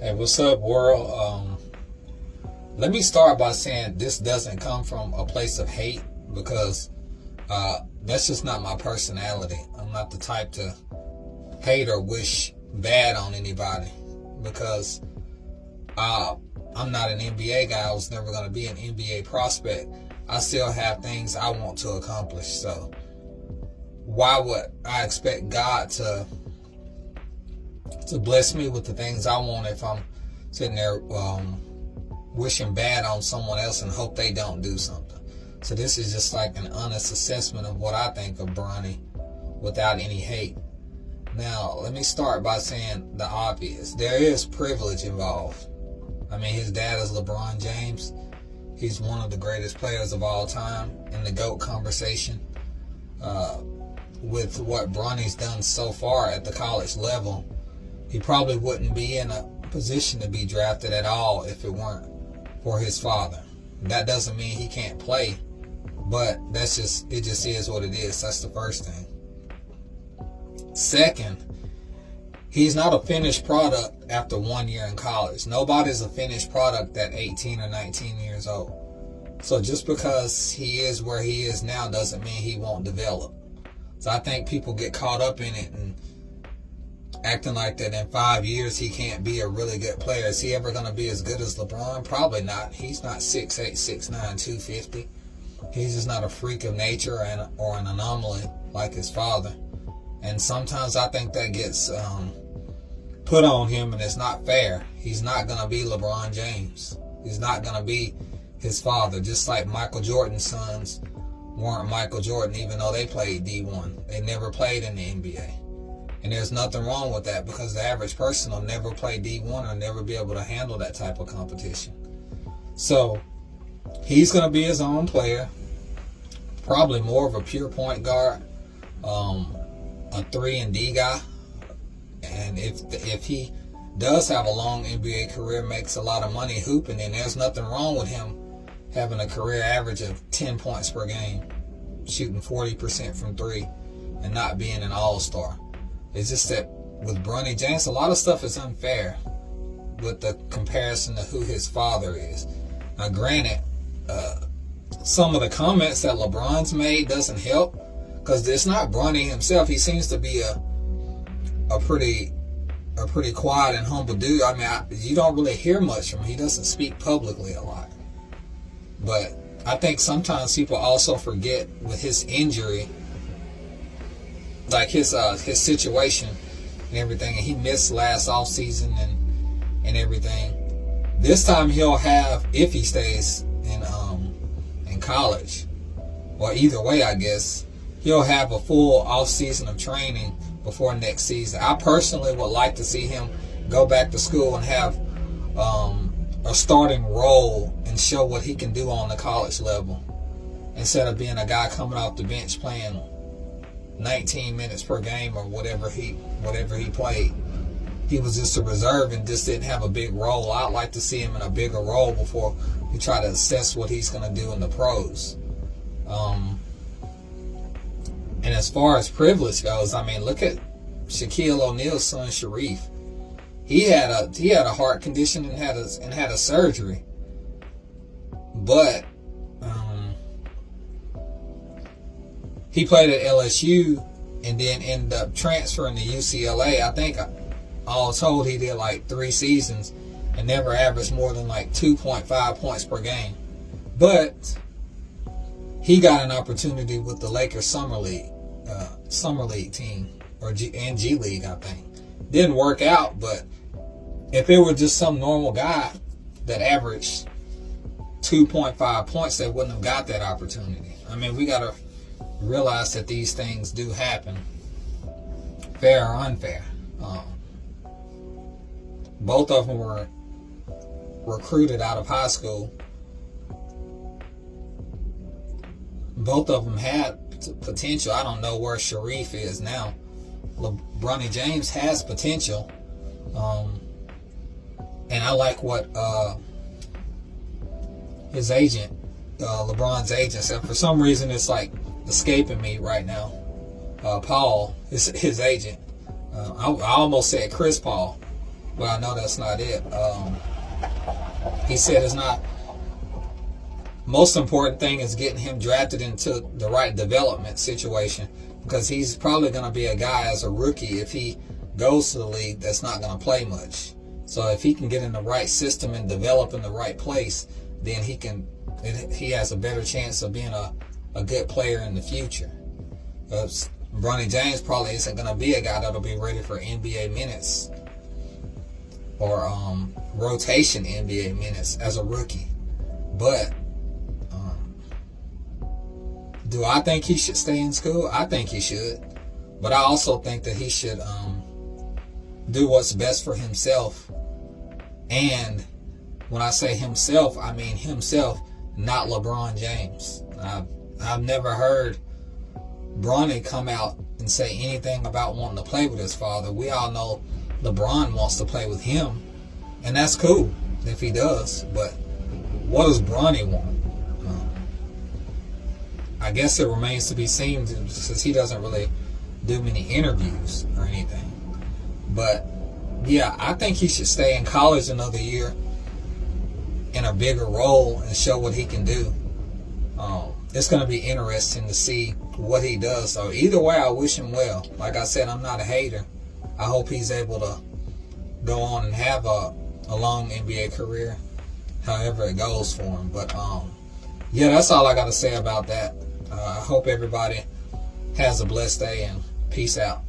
Hey, what's up, world? Let me start by saying this doesn't come from a place of hate, because that's just not my personality. I'm not the type to hate or wish bad on anybody, because I'm not an NBA guy. I was never going to be an NBA prospect. I still have things I want to accomplish. So why would I expect God to bless me with the things I want if I'm sitting there wishing bad on someone else and hope they don't do something? So this is just like an honest assessment of what I think of Bronny without any hate. Now, let me start by saying the obvious. There is privilege involved. I mean, his dad is LeBron James. He's one of the greatest players of all time in the GOAT conversation. With what Bronny's done so far at the college level, he probably wouldn't be in a position to be drafted at all if it weren't for his father. That doesn't mean he can't play, but it just is what it is. That's the first thing. Second, he's not a finished product after 1 year in college. Nobody's a finished product at 18 or 19 years old. So just because he is where he is now doesn't mean he won't develop. So I think people get caught up in it and acting like that in 5 years he can't be a really good player. Is he ever going to be as good as LeBron? Probably not. He's not 6'8", 6'9", 250. He's just not a freak of nature or an anomaly like his father. And sometimes I think that gets put on him, and it's not fair. He's not going to be LeBron James. He's not going to be his father. Just like Michael Jordan's sons weren't Michael Jordan, even though they played D1. They never played in the NBA. And there's nothing wrong with that, because the average person will never play D1 or never be able to handle that type of competition. So he's going to be his own player, probably more of a pure point guard, a 3-and-D guy. And if he does have a long NBA career, makes a lot of money hooping, then there's nothing wrong with him having a career average of 10 points per game, shooting 40% from three, and not being an all-star. It's just that with Bronny James, a lot of stuff is unfair with the comparison to who his father is. Now, granted, some of the comments that LeBron's made doesn't help, because it's not Bronny himself. He seems to be a pretty quiet and humble dude. I mean, you don't really hear much from him. He doesn't speak publicly a lot. But I think sometimes people also forget with his injury, like his situation and everything, and he missed last offseason and everything. This time he'll have, if he stays in college, or either way, I guess, he'll have a full off season of training before next season. I personally would like to see him go back to school and have a starting role and show what he can do on the college level, instead of being a guy coming off the bench playing 19 minutes per game or whatever he played. He was just a reserve and just didn't have a big role. I'd like to see him in a bigger role before we try to assess what he's going to do in the pros. And as far as privilege goes, I mean, look at Shaquille O'Neal's son Sharif. He had a heart condition and had a surgery, but he played at LSU and then ended up transferring to UCLA. I think all told he did like 3 seasons and never averaged more than like 2.5 points per game. But he got an opportunity with the Lakers Summer League team, or G League, I think. Didn't work out, but if it were just some normal guy that averaged 2.5 points, they wouldn't have got that opportunity. I mean, we got to realize that these things do happen, fair or unfair. Both of them were recruited out of high school. Both of them had potential. I don't know where Sharif is now. Bronny James has potential, and I like what his agent, LeBron's agent, said. For some reason, it's like escaping me right now. Paul is his agent. I almost said Chris Paul. Well, I know that's not it. He said it's not. Most important thing is getting him drafted into the right development situation, because he's probably going to be a guy as a rookie, if he goes to the league, that's not going to play much. So if he can get in the right system and develop in the right place, then he has a better chance of being a good player in the future. Because Bronny James probably isn't going to be a guy that'll be ready for NBA minutes or rotation NBA minutes as a rookie. But do I think he should stay in school? I think he should. But I also think that he should do what's best for himself. And when I say himself, I mean himself, not LeBron James. I've never heard Bronny come out and say anything about wanting to play with his father. We all know LeBron wants to play with him, and that's cool if he does. But what does Bronny want? I guess it remains to be seen, since he doesn't really do many interviews or anything. But yeah, I think he should stay in college another year in a bigger role and show what he can do. It's going to be interesting to see what he does. So either way, I wish him well. Like I said, I'm not a hater. I hope he's able to go on and have a long NBA career, however it goes for him. But yeah, that's all I got to say about that. I hope everybody has a blessed day, and peace out.